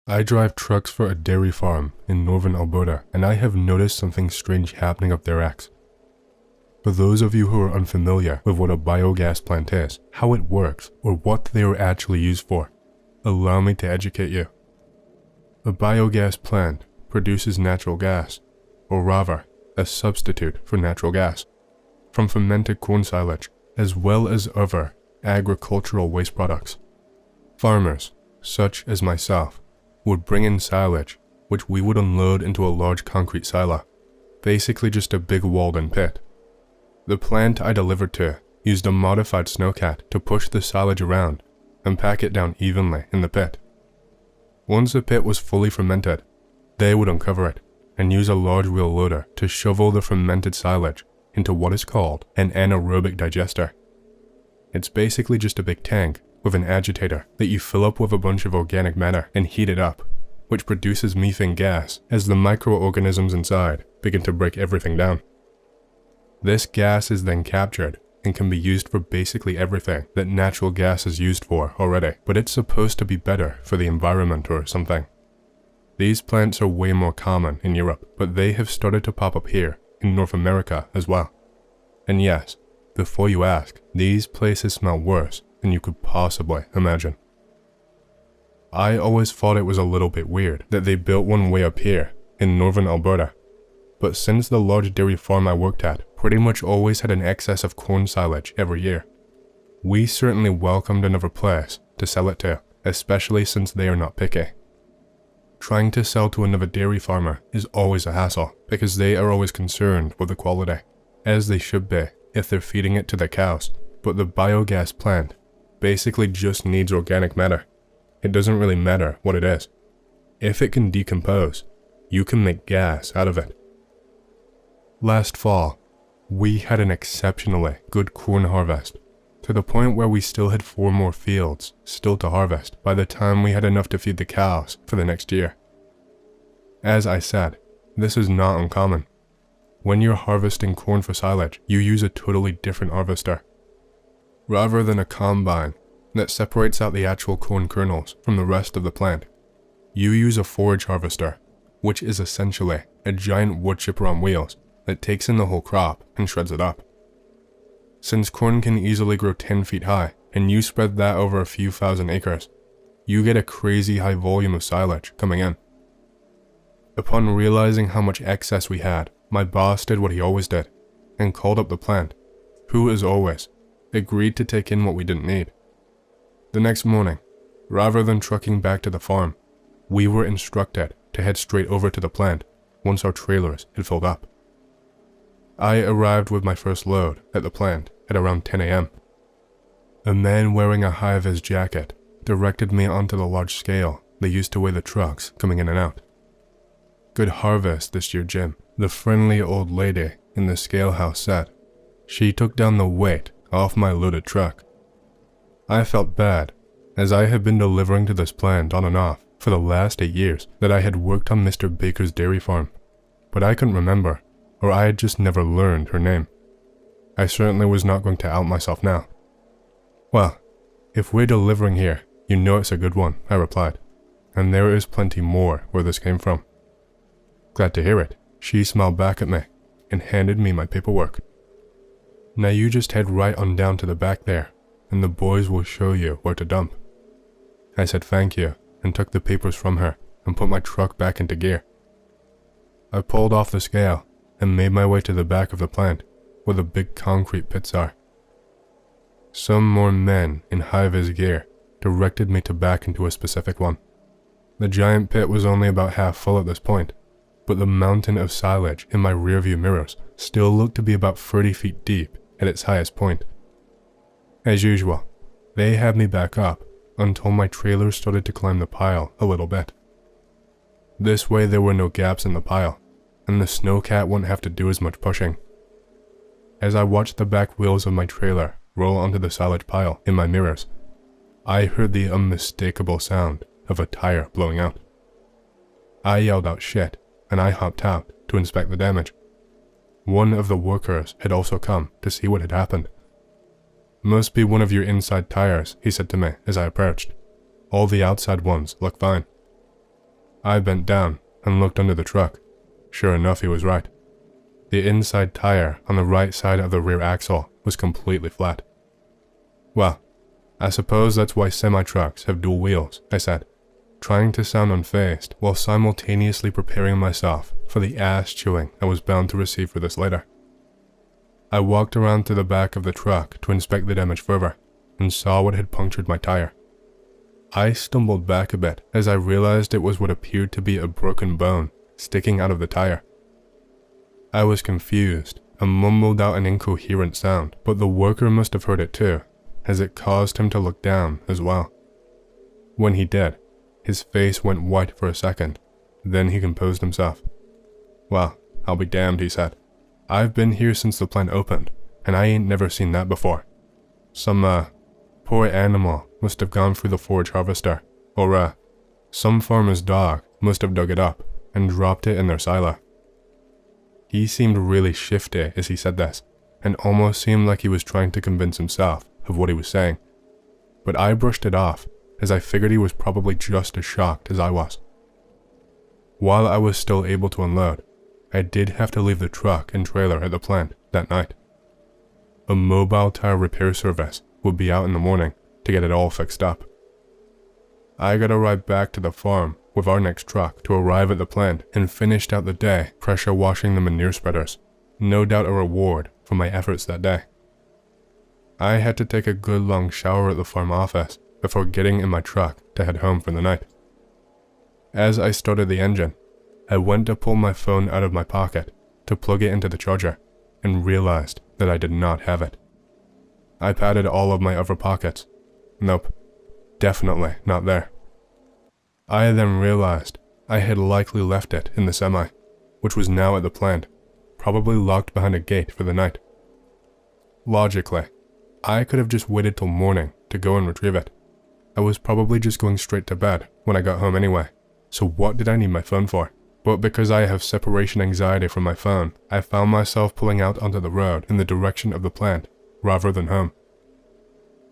I drive trucks for a dairy farm in northern Alberta, and I have noticed something strange happening up there. For those of you who are unfamiliar with what a biogas plant is, how it works, or what they are actually used for, allow me to educate you. A biogas plant produces natural gas, or rather, a substitute for natural gas, from fermented corn silage, as well as other agricultural waste products. Farmers, such as myself, would bring in silage, which we would unload into a large concrete silo, basically just a big walled-in pit. The plant I delivered to used a modified snowcat to push the silage around and pack it down evenly in the pit. Once the pit was fully fermented, they would uncover it and use a large wheel loader to shovel the fermented silage into what is called an anaerobic digester. It's basically just a big tank with an agitator that you fill up with a bunch of organic matter and heat it up, which produces methane gas as the microorganisms inside begin to break everything down. This gas is then captured and can be used for basically everything that natural gas is used for already, but it's supposed to be better for the environment or something. These plants are way more common in Europe, but they have started to pop up here in North America as well. And yes, before you ask, these places smell worse than you could possibly imagine. I always thought it was a little bit weird that they built one way up here in northern Alberta, but since the large dairy farm I worked at pretty much always had an excess of corn silage every year, we certainly welcomed another place to sell it to, especially since they are not picky. Trying to sell to another dairy farmer is always a hassle because they are always concerned with the quality, as they should be if they're feeding it to their cows, but the biogas plant basically just needs organic matter. It doesn't really matter what it is. If it can decompose, you can make gas out of it. Last fall, we had an exceptionally good corn harvest, to the point where we still had 4 more fields still to harvest by the time we had enough to feed the cows for the next year. As I said, this is not uncommon. When you're harvesting corn for silage, you use a totally different harvester. Rather than a combine that separates out the actual corn kernels from the rest of the plant, you use a forage harvester, which is essentially a giant wood chipper on wheels that takes in the whole crop and shreds it up. Since corn can easily grow 10 feet high, and you spread that over a few thousand acres, you get a crazy high volume of silage coming in. Upon realizing how much excess we had, my boss did what he always did, and called up the plant, who, as always, agreed to take in what we didn't need. The next morning, rather than trucking back to the farm, we were instructed to head straight over to the plant once our trailers had filled up. I arrived with my first load at the plant at around 10 a.m. A man wearing a high-vis jacket directed me onto the large scale they used to weigh the trucks coming in and out. "Good harvest this year, Jim," the friendly old lady in the scale house said. She took down the weight off my loaded truck. I felt bad, as I had been delivering to this plant on and off for the last 8 years that I had worked on Mr. Baker's dairy farm, but I couldn't remember, or I had just never learned her name. I certainly was not going to out myself now. "Well, if we're delivering here, you know it's a good one," I replied, "and there is plenty more where this came from." "Glad to hear it." She smiled back at me and handed me my paperwork. "Now you just head right on down to the back there, and the boys will show you where to dump." I said thank you and took the papers from her and put my truck back into gear. I pulled off the scale and made my way to the back of the plant where the big concrete pits are. Some more men in high-vis gear directed me to back into a specific one. The giant pit was only about half full at this point, but the mountain of silage in my rearview mirrors still looked to be about 30 feet deep at its highest point. As usual, they had me back up until my trailer started to climb the pile a little bit. This way there were no gaps in the pile, and the snowcat wouldn't have to do as much pushing. As I watched the back wheels of my trailer roll onto the silage pile in my mirrors, I heard the unmistakable sound of a tire blowing out. I yelled out shit, and I hopped out to inspect the damage. One of the workers had also come to see what had happened. "Must be one of your inside tires," he said to me as I approached. "All the outside ones look fine." I bent down and looked under the truck. Sure enough, he was right. The inside tire on the right side of the rear axle was completely flat. Well, I suppose that's why semi-trucks have dual wheels, I said, trying to sound unfazed while simultaneously preparing myself for the ass chewing I was bound to receive for this later. I walked around to the back of the truck to inspect the damage further and saw what had punctured my tire. I stumbled back a bit as I realized it was what appeared to be a broken bone sticking out of the tire. I was confused and mumbled out an incoherent sound, but the worker must have heard it too, as it caused him to look down as well. When he did, his face went white for a second, then he composed himself. "Well, I'll be damned," he said. "I've been here since the plant opened, and I ain't never seen that before. Some, poor animal must have gone through the forage harvester, or, some farmer's dog must have dug it up and dropped it in their silo." He seemed really shifty as he said this, and almost seemed like he was trying to convince himself of what he was saying. But I brushed it off, as I figured he was probably just as shocked as I was. While I was still able to unload, I did have to leave the truck and trailer at the plant that night. A mobile tire repair service would be out in the morning to get it all fixed up. I got a ride back to the farm with our next truck to arrive at the plant and finished out the day pressure washing the manure spreaders, no doubt a reward for my efforts that day. I had to take a good long shower at the farm office before getting in my truck to head home for the night. As I started the engine, I went to pull my phone out of my pocket to plug it into the charger and realized that I did not have it. I patted all of my other pockets. Nope, definitely not there. I then realized I had likely left it in the semi, which was now at the plant, probably locked behind a gate for the night. Logically, I could have just waited till morning to go and retrieve it. I was probably just going straight to bed when I got home anyway, so what did I need my phone for? But because I have separation anxiety from my phone, I found myself pulling out onto the road in the direction of the plant, rather than home.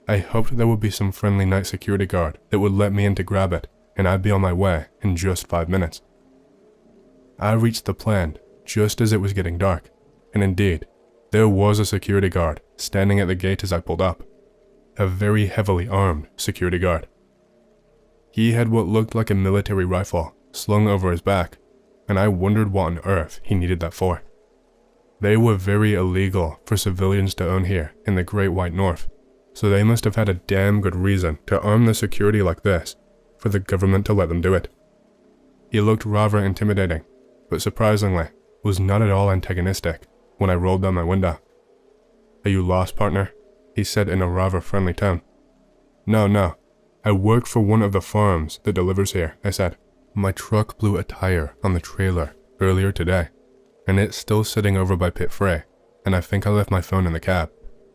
I hoped there would be some friendly night security guard that would let me in to grab it, and I'd be on my way in just 5 minutes. I reached the plant just as it was getting dark, and indeed, there was a security guard standing at the gate as I pulled up. A very heavily armed security guard. He had what looked like a military rifle slung over his back, and I wondered what on earth he needed that for. They were very illegal for civilians to own here in the Great White North, so they must have had a damn good reason to arm the security like this for the government to let them do it. He looked rather intimidating, but surprisingly was not at all antagonistic when I rolled down my window. "Are you lost, partner?" he said in a rather friendly tone. No, I work for one of the farms that delivers here," I said. "My truck blew a tire on the trailer earlier today, and it's still sitting over by Pit Frey, and I think I left my phone in the cab.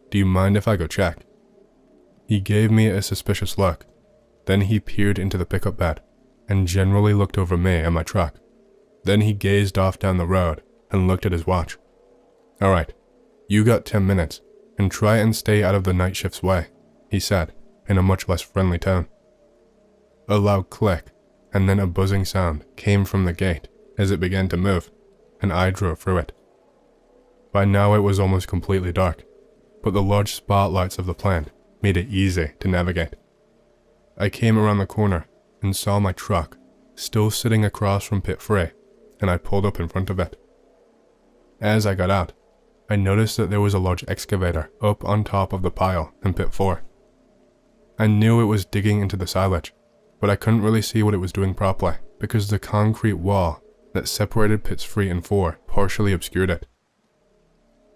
Do you mind if I go check?" He gave me a suspicious look. Then he peered into the pickup bed and generally looked over me and my truck. Then he gazed off down the road and looked at his watch. "All right, you got 10 minutes, and try and stay out of the night shift's way," he said in a much less friendly tone. A loud click and then a buzzing sound came from the gate as it began to move, and I drove through it. By now it was almost completely dark, but the large spotlights of the plant made it easy to navigate. I came around the corner and saw my truck still sitting across from Pit Frey, and I pulled up in front of it. As I got out, I noticed that there was a large excavator up on top of the pile in Pit 4. I knew it was digging into the silage, but I couldn't really see what it was doing properly because the concrete wall that separated pits 3 and 4 partially obscured it.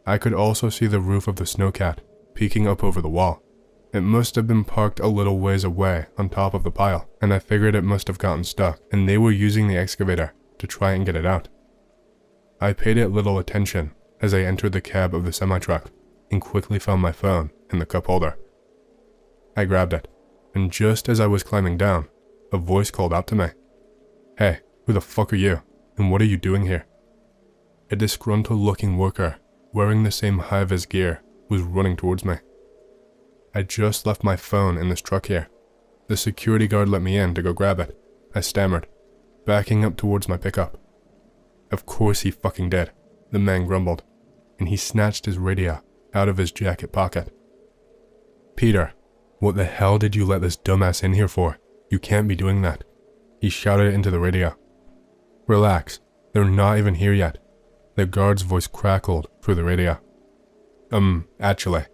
I could also see the roof of the snowcat peeking up over the wall. It must have been parked a little ways away on top of the pile, and I figured it must have gotten stuck, and they were using the excavator to try and get it out. I paid it little attention as I entered the cab of the semi-truck and quickly found my phone in the cup holder. I grabbed it, and just as I was climbing down, a voice called out to me. "Hey, who the fuck are you, and what are you doing here?" A disgruntled-looking worker, wearing the same high-vis gear, was running towards me. "I just left my phone in this truck here. The security guard let me in to go grab it," I stammered. backing up towards my pickup. Of course he fucking did, the man grumbled, and he snatched his radio out of his jacket pocket. Peter, what the hell did you let this dumbass in here for? You can't be doing that. He shouted into the radio. Relax, they're not even here yet. The guard's voice crackled through the radio. Actually,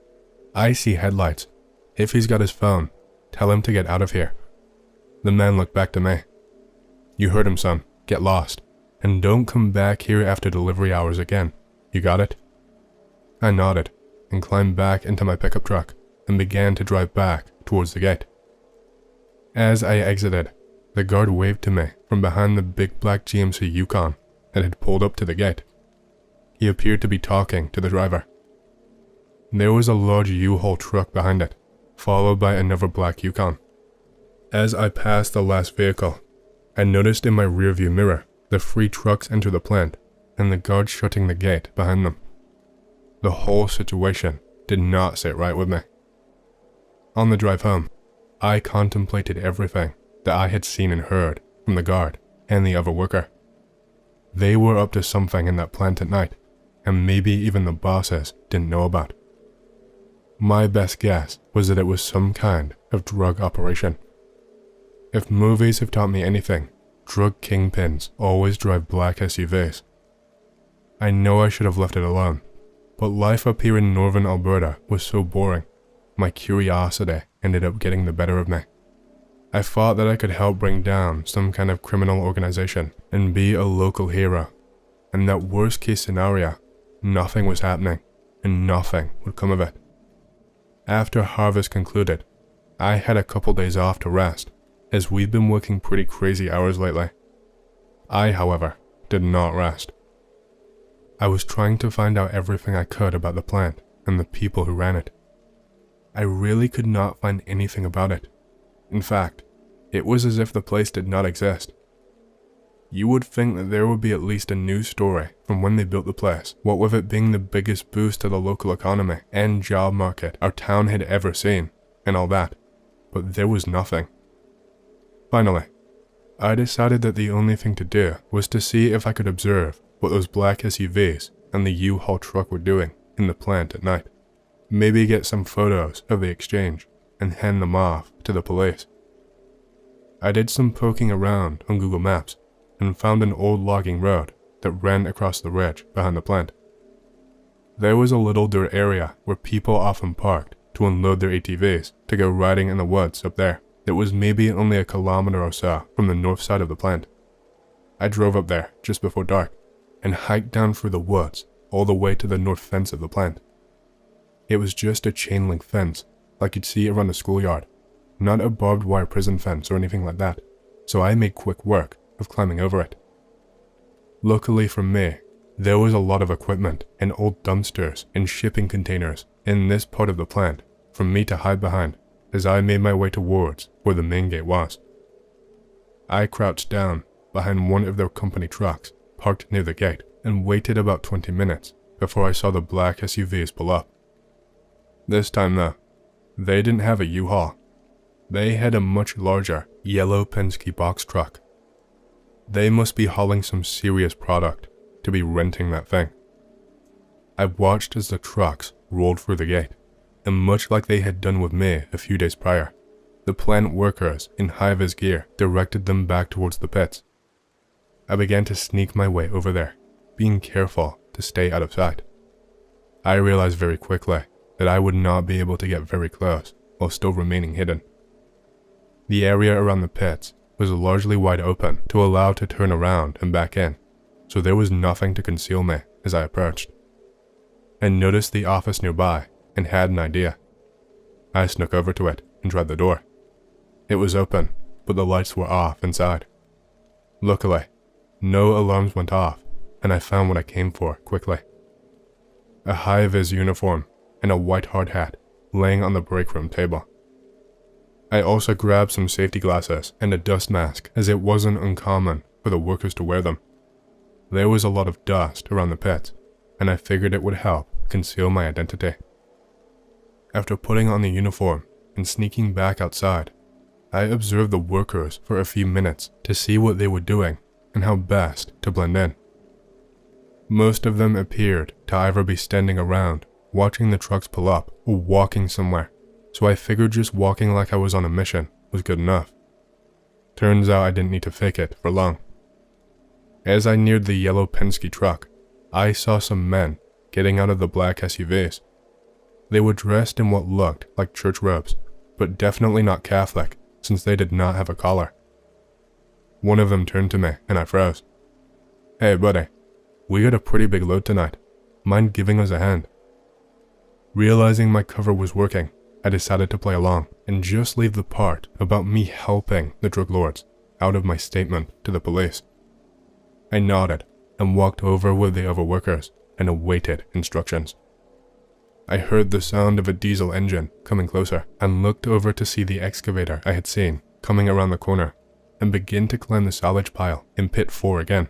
I see headlights. If he's got his phone, tell him to get out of here. The man looked back to me. You heard him, son. Get lost. And don't come back here after delivery hours again. You got it? I nodded and climbed back into my pickup truck and began to drive back towards the gate. As I exited, the guard waved to me from behind the big black GMC Yukon that had pulled up to the gate. He appeared to be talking to the driver. There was a large U-Haul truck behind it, followed by another black Yukon. As I passed the last vehicle, I noticed in my rearview mirror the 3 trucks enter the plant and the guard shutting the gate behind them. The whole situation did not sit right with me. On the drive home, I contemplated everything that I had seen and heard from the guard and the other worker. They were up to something in that plant at night, and maybe even the bosses didn't know about. My best guess was that it was some kind of drug operation. If movies have taught me anything, drug kingpins always drive black SUVs. I know I should have left it alone, but life up here in northern Alberta was so boring. My curiosity ended up getting the better of me. I thought that I could help bring down some kind of criminal organization and be a local hero. And that worst case scenario, nothing was happening and nothing would come of it. After harvest concluded, I had a couple days off to rest, as we've been working pretty crazy hours lately. I, however, did not rest. I was trying to find out everything I could about the plant and the people who ran it. I really could not find anything about it. In fact, it was as if the place did not exist. You would think that there would be at least a news story from when they built the place, what with it being the biggest boost to the local economy and job market our town had ever seen, and all that, but there was nothing. Finally, I decided that the only thing to do was to see if I could observe what those black SUVs and the U-Haul truck were doing in the plant at night. Maybe get some photos of the exchange and hand them off to the police. I did some poking around on Google Maps and found an old logging road that ran across the ridge behind the plant. There was a little dirt area where people often parked to unload their ATVs to go riding in the woods up there. That was maybe only a kilometer or so from the north side of the plant. I drove up there just before dark and hiked down through the woods all the way to the north fence of the plant. It was just a chain link fence like you'd see around the schoolyard, not a barbed wire prison fence or anything like that, so I made quick work of climbing over it. Luckily for me, there was a lot of equipment and old dumpsters and shipping containers in this part of the plant for me to hide behind as I made my way towards where the main gate was. I crouched down behind one of their company trucks parked near the gate and waited about 20 minutes before I saw the black SUVs pull up. This time though, they didn't have a U-Haul. They had a much larger yellow Penske box truck. They must be hauling some serious product to be renting that thing. I watched as the trucks rolled through the gate, and much like they had done with me a few days prior, the plant workers in high-vis gear directed them back towards the pits. I began to sneak my way over there, being careful to stay out of sight. I realized very quickly that I would not be able to get very close while still remaining hidden. The area around the pits was largely wide open to allow to turn around and back in, so there was nothing to conceal me as I approached. I noticed the office nearby and had an idea. I snuck over to it and tried the door. It was open, but the lights were off inside. Luckily, no alarms went off, and I found what I came for quickly. A high-vis uniform and a white hard hat laying on the break room table. I also grabbed some safety glasses and a dust mask, as it wasn't uncommon for the workers to wear them. There was a lot of dust around the pits, and I figured it would help conceal my identity. After putting on the uniform and sneaking back outside, I observed the workers for a few minutes to see what they were doing and how best to blend in. Most of them appeared to either be standing around, watching the trucks pull up, or walking somewhere, so I figured just walking like I was on a mission was good enough. Turns out I didn't need to fake it for long. As I neared the yellow Penske truck, I saw some men getting out of the black SUVs. They were dressed in what looked like church robes, but definitely not Catholic, since they did not have a collar. One of them turned to me, and I froze. "Hey buddy, we got a pretty big load tonight. Mind giving us a hand?" Realizing my cover was working, I decided to play along and just leave the part about me helping the drug lords out of my statement to the police. I nodded and walked over with the other workers and awaited instructions. I heard the sound of a diesel engine coming closer and looked over to see the excavator I had seen coming around the corner and begin to climb the salvage pile in pit 4 again.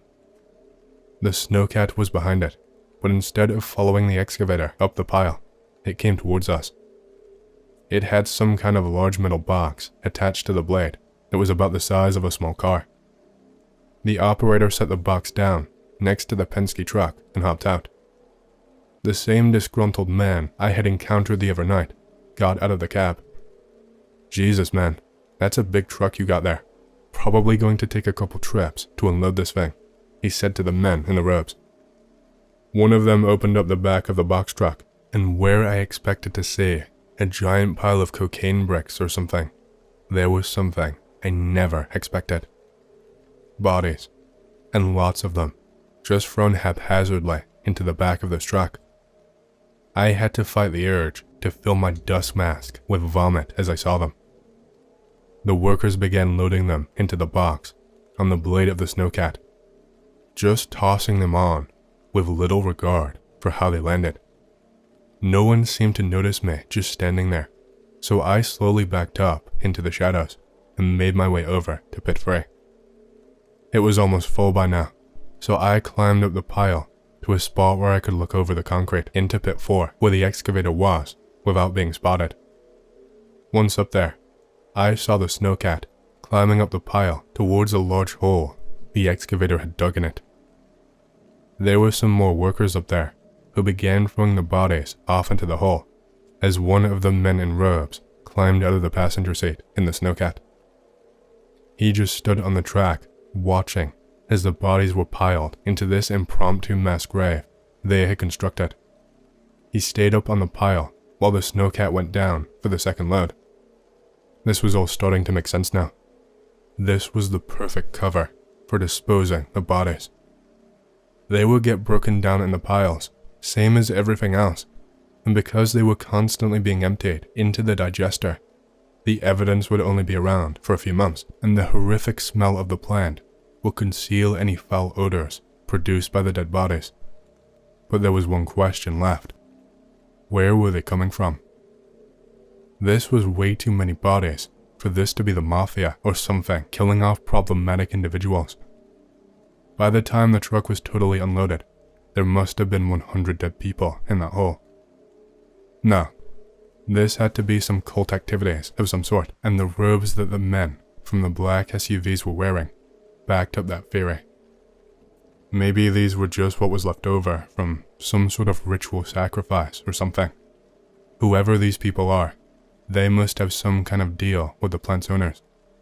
The snowcat was behind it, but instead of following the excavator up the pile, it came towards us. It had some kind of large metal box attached to the blade that was about the size of a small car. The operator set the box down next to the Penske truck and hopped out. The same disgruntled man I had encountered the other night got out of the cab. "Jesus man, that's a big truck you got there. Probably going to take a couple trips to unload this thing," he said to the men in the robes. One of them opened up the back of the box truck, and where I expected to see a giant pile of cocaine bricks or something, there was something I never expected. Bodies, and lots of them, just thrown haphazardly into the back of this truck. I had to fight the urge to fill my dust mask with vomit as I saw them. The workers began loading them into the box on the blade of the snowcat, just tossing them on with little regard for how they landed. No one seemed to notice me just standing there, so I slowly backed up into the shadows and made my way over to pit 3. It was almost full by now, so I climbed up the pile to a spot where I could look over the concrete into pit 4 where the excavator was without being spotted. Once up there, I saw the snowcat climbing up the pile towards a large hole the excavator had dug in it. There were some more workers up there who began throwing the bodies off into the hole as one of the men in robes climbed out of the passenger seat in the snowcat. He just stood on the track watching as the bodies were piled into this impromptu mass grave they had constructed. He stayed up on the pile while the snowcat went down for the second load. This was all starting to make sense now. This was the perfect cover for disposing the bodies. They would get broken down in the piles, same as everything else, and because they were constantly being emptied into the digester, the evidence would only be around for a few months, and the horrific smell of the plant will conceal any foul odors produced by the dead bodies. But there was one question left. Where were they coming from? This was way too many bodies for this to be the mafia or something killing off problematic individuals. By the time the truck was totally unloaded, there must have been 100 dead people in that hole. No, this had to be some cult activities of some sort, and the robes that the men from the black SUVs were wearing backed up that theory. Maybe these were just what was left over from some sort of ritual sacrifice or something. Whoever these people are, they must have some kind of deal with the plant's owners,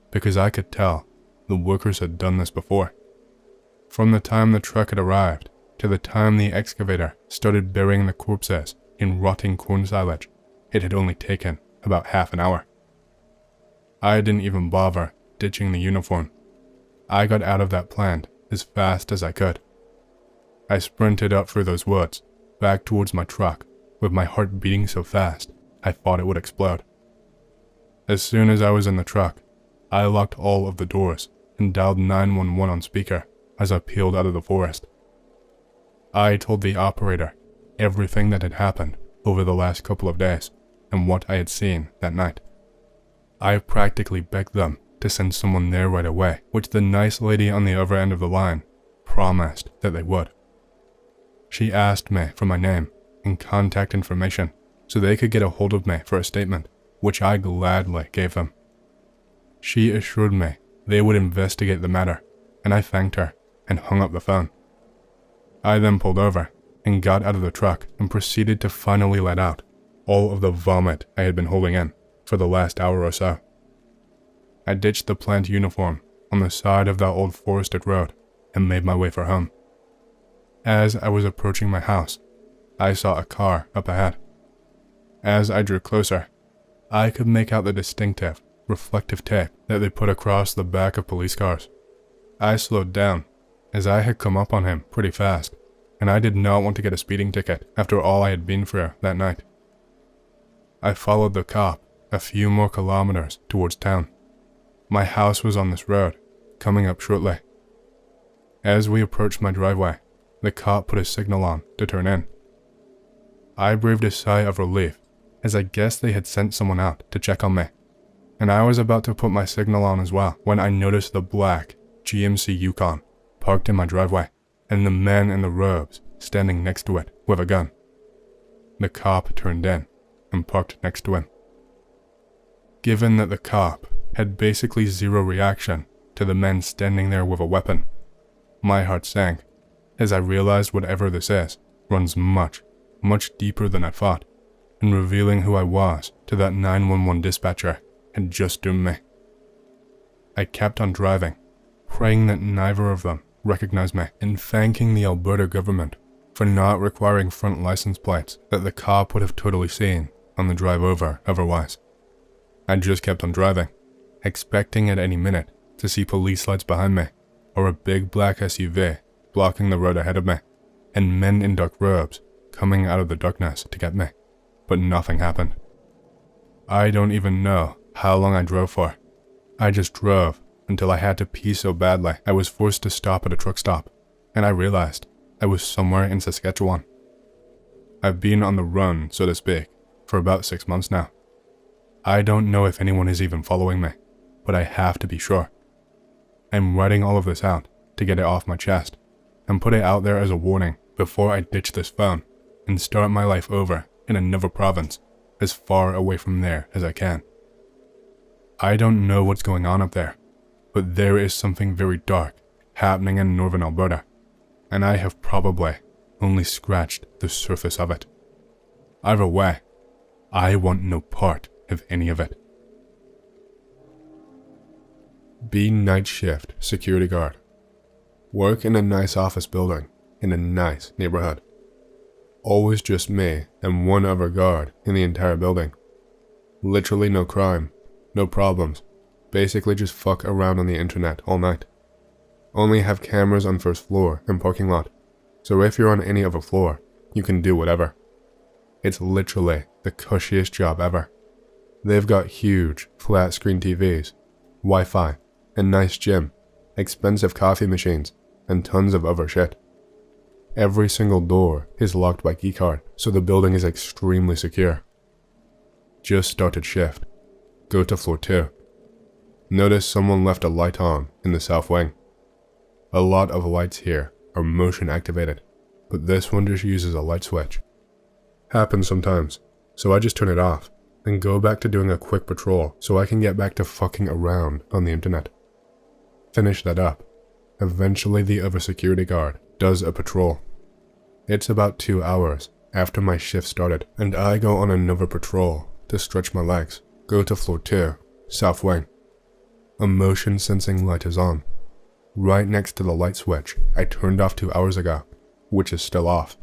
because I could tell the workers had done this before. From the time the truck had arrived to the time the excavator started burying the corpses in rotting corn silage, it had only taken about half an hour. I didn't even bother ditching the uniform. I got out of that plant as fast as I could. I sprinted up through those woods, back towards my truck, with my heart beating so fast I thought it would explode. As soon as I was in the truck, I locked all of the doors and dialed 911 on speaker as I peeled out of the forest. I told the operator everything that had happened over the last couple of days and what I had seen that night. I practically begged them to send someone there right away, which the nice lady on the other end of the line promised that they would. She asked me for my name and contact information so they could get a hold of me for a statement, which I gladly gave them. She assured me they would investigate the matter, and I thanked her and hung up the phone. I then pulled over and got out of the truck and proceeded to finally let out all of the vomit I had been holding in for the last hour or so. I ditched the plant uniform on the side of that old forested road and made my way for home. As I was approaching my house, I saw a car up ahead. As I drew closer, I could make out the distinctive, reflective tape that they put across the back of police cars. I slowed down, as I had come up on him pretty fast, and I did not want to get a speeding ticket after all I had been through that night. I followed the cop a few more kilometers towards town. My house was on this road, coming up shortly. As we approached my driveway, the cop put his signal on to turn in. I breathed a sigh of relief, as I guessed they had sent someone out to check on me, and I was about to put my signal on as well when I noticed the black GMC Yukon parked in my driveway, and the man in the robes standing next to it with a gun. The cop turned in and parked next to him. Given that the cop had basically zero reaction to the men standing there with a weapon, my heart sank as I realized whatever this is runs much, much deeper than I thought, and revealing who I was to that 911 dispatcher had just doomed me. I kept on driving, praying that neither of them recognized me, and thanking the Alberta government for not requiring front license plates that the cop would have totally seen on the drive over otherwise. I just kept on driving, expecting at any minute to see police lights behind me, or a big black SUV blocking the road ahead of me, and men in dark robes coming out of the darkness to get me, but nothing happened. I don't even know how long I drove for. I just drove until I had to pee so badly I was forced to stop at a truck stop, and I realized I was somewhere in Saskatchewan. I've been on the run, so to speak, for about 6 months now. I don't know if anyone is even following me, but I have to be sure. I'm writing all of this out to get it off my chest, and put it out there as a warning before I ditch this phone and start my life over in another province, as far away from there as I can. I don't know what's going on up there, but there is something very dark happening in northern Alberta, and I have probably only scratched the surface of it. Either way, I want no part of any of it. Be night shift security guard. Work in a nice office building in a nice neighborhood. Always just me and one other guard in the entire building. Literally no crime, no problems. Basically just fuck around on the internet all night. Only have cameras on first floor and parking lot, so if you're on any other floor, you can do whatever. It's literally the cushiest job ever. They've got huge, flat screen TVs, Wi-Fi, a nice gym, expensive coffee machines, and tons of other shit. Every single door is locked by keycard, so the building is extremely secure. Just started shift. Go to floor 2. Notice someone left a light on in the south wing. A lot of lights here are motion activated, but this one just uses a light switch. Happens sometimes, so I just turn it off and go back to doing a quick patrol so I can get back to fucking around on the internet. Finish that up. Eventually the other security guard does a patrol. It's about 2 hours after my shift started, and I go on another patrol to stretch my legs. Go to floor 2, south wing. A motion sensing light is on, right next to the light switch I turned off 2 hours ago, which is still off.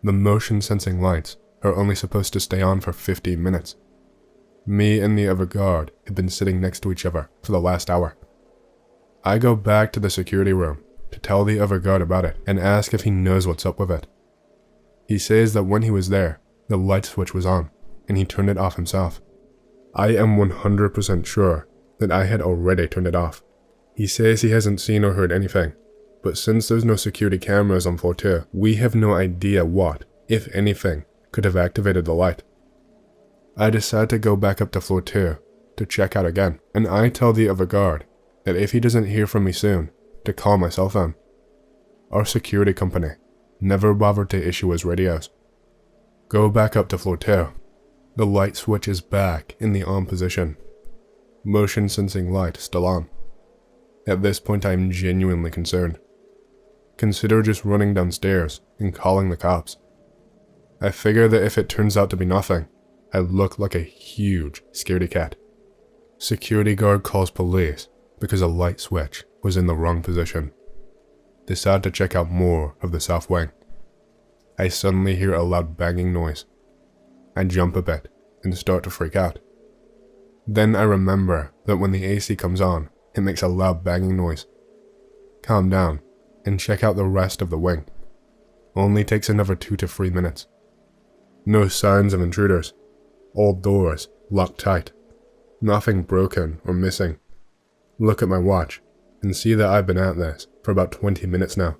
The motion sensing lights are only supposed to stay on for 15 minutes. Me and the other guard had been sitting next to each other for the last hour. I go back to the security room to tell the other guard about it and ask if he knows what's up with it. He says that when he was there, the light switch was on, and he turned it off himself. I am 100% sure that I had already turned it off. He says he hasn't seen or heard anything, but since there's no security cameras on floor 2, we have no idea what, if anything, could have activated the light. I decide to go back up to floor 2 to check out again, and I tell the other guard that if he doesn't hear from me soon, to call my cell phone. Our security company never bothered to issue us radios. Go back up to floor 2. The light switch is back in the on position. Motion sensing light still on. At this point I am genuinely concerned. Consider just running downstairs and calling the cops. I figure that if it turns out to be nothing, I look like a huge scaredy cat. Security guard calls police because a light switch was in the wrong position. Decide to check out more of the south wing. I suddenly hear a loud banging noise. I jump a bit and start to freak out. Then I remember that when the AC comes on, it makes a loud banging noise. Calm down and check out the rest of the wing. Only takes another 2 to 3 minutes. No signs of intruders. All doors locked tight. Nothing broken or missing. Look at my watch and see that I've been at this for about 20 minutes now.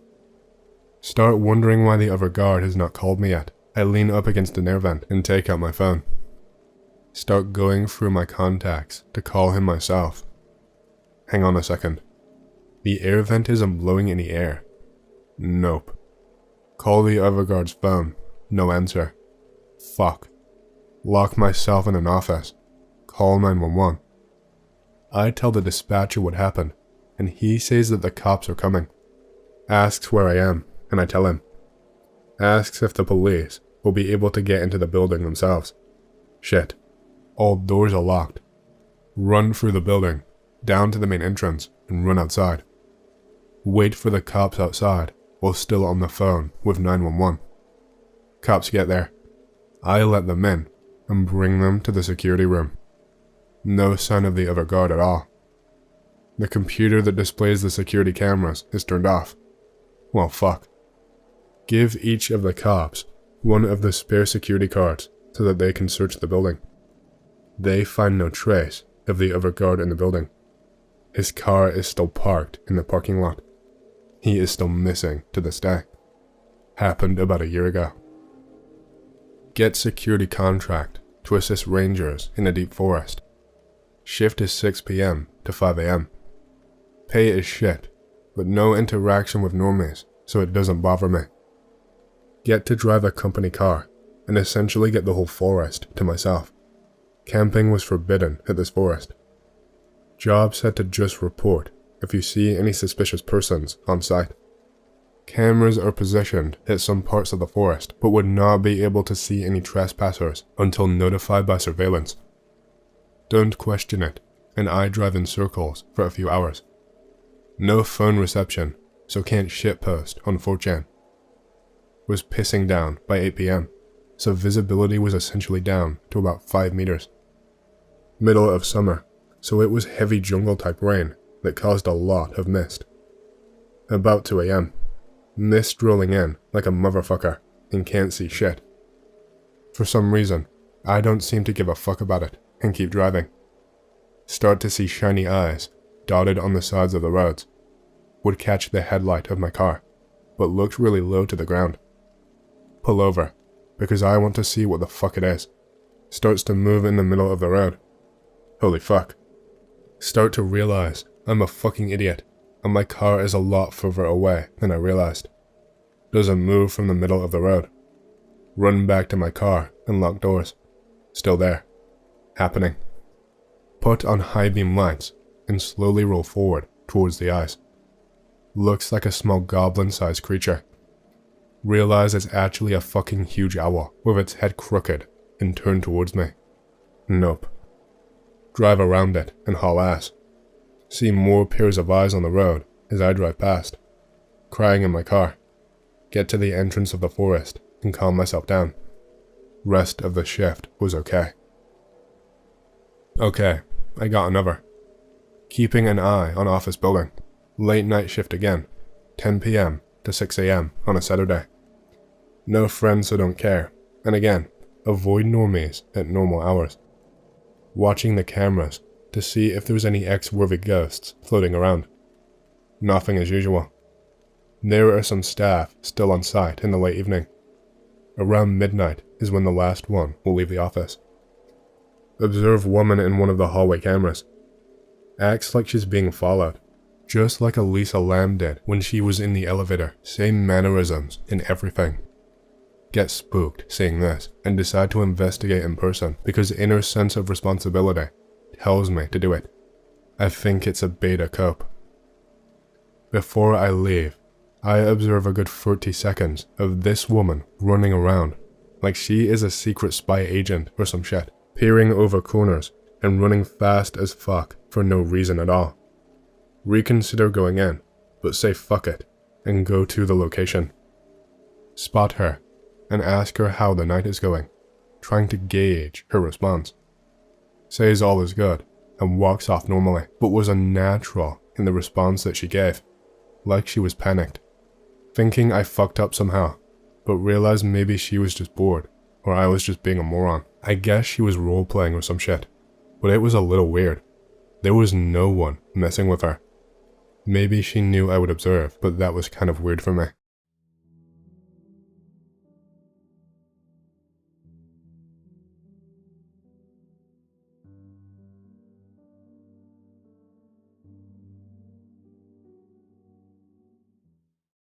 Start wondering why the other guard has not called me yet. I lean up against an air vent and take out my phone. Start going through my contacts to call him myself. Hang on a second. The air vent isn't blowing any air. Nope. Call the other guard's phone. No answer. Fuck. Lock myself in an office. Call 911. I tell the dispatcher what happened, and he says that the cops are coming. Asks where I am, and I tell him. Asks if the police will be able to get into the building themselves. Shit. All doors are locked. Run through the building, down to the main entrance, and run outside. Wait for the cops outside while still on the phone with 911. Cops get there. I let them in and bring them to the security room. No sign of the other guard at all. The computer that displays the security cameras is turned off. Well, fuck. Give each of the cops one of the spare security cards so that they can search the building. They find no trace of the other guard in the building. His car is still parked in the parking lot. He is still missing to this day. Happened about a year ago. Get security contract to assist rangers in a deep forest. Shift is 6 p.m. to 5 a.m. Pay is shit, but no interaction with normies, so it doesn't bother me. Get to drive a company car, and essentially get the whole forest to myself. Camping was forbidden at this forest. Job said to just report if you see any suspicious persons on site. Cameras are positioned at some parts of the forest, but would not be able to see any trespassers until notified by surveillance. Don't question it, and I drive in circles for a few hours. No phone reception, so can't shitpost on 4chan. Was pissing down by 8 p.m, so visibility was essentially down to about 5 meters. Middle of summer, so it was heavy jungle type rain that caused a lot of mist. About 2 a.m, mist rolling in like a motherfucker and can't see shit. For some reason, I don't seem to give a fuck about it and keep driving. Start to see shiny eyes dotted on the sides of the roads. Would catch the headlight of my car, but looked really low to the ground. Pull over, because I want to see what the fuck it is. Starts to move in the middle of the road. Holy fuck. Start to realize I'm a fucking idiot, and my car is a lot further away than I realized. Doesn't move from the middle of the road. Run back to my car and lock doors. Still there. Happening. Put on high beam lights and slowly roll forward towards the eyes. Looks like a small goblin-sized creature. Realize it's actually a fucking huge owl with its head crooked and turned towards me. Nope. Drive around it and haul ass. See more pairs of eyes on the road as I drive past. Crying in my car. Get to the entrance of the forest and calm myself down. Rest of the shift was okay. Okay, I got another. Keeping an eye on office building. Late night shift again. 10 p.m. to 6 a.m. on a Saturday. No friends, so don't care. And again, avoid normies at normal hours. Watching the cameras to see if there's any X-worthy ghosts floating around. Nothing as usual. There are some staff still on site in the late evening. Around midnight is when the last one will leave the office. Observe woman in one of the hallway cameras. Acts like she's being followed. Just like Elisa Lam did when she was in the elevator. Same mannerisms and everything. Get spooked seeing this and decide to investigate in person because inner sense of responsibility tells me to do it. I think it's a beta cope. Before I leave, I observe a good 30 seconds of this woman running around like she is a secret spy agent or some shit, peering over corners and running fast as fuck for no reason at all. Reconsider going in, but say fuck it and go to the location. Spot her and ask her how the night is going, trying to gauge her response. Says all is good and walks off normally, but was unnatural in the response that she gave, like she was panicked, thinking I fucked up somehow, but realized maybe she was just bored, or I was just being a moron. I guess she was role-playing or some shit, but it was a little weird. There was no one messing with her. Maybe she knew I would observe, but that was kind of weird for me.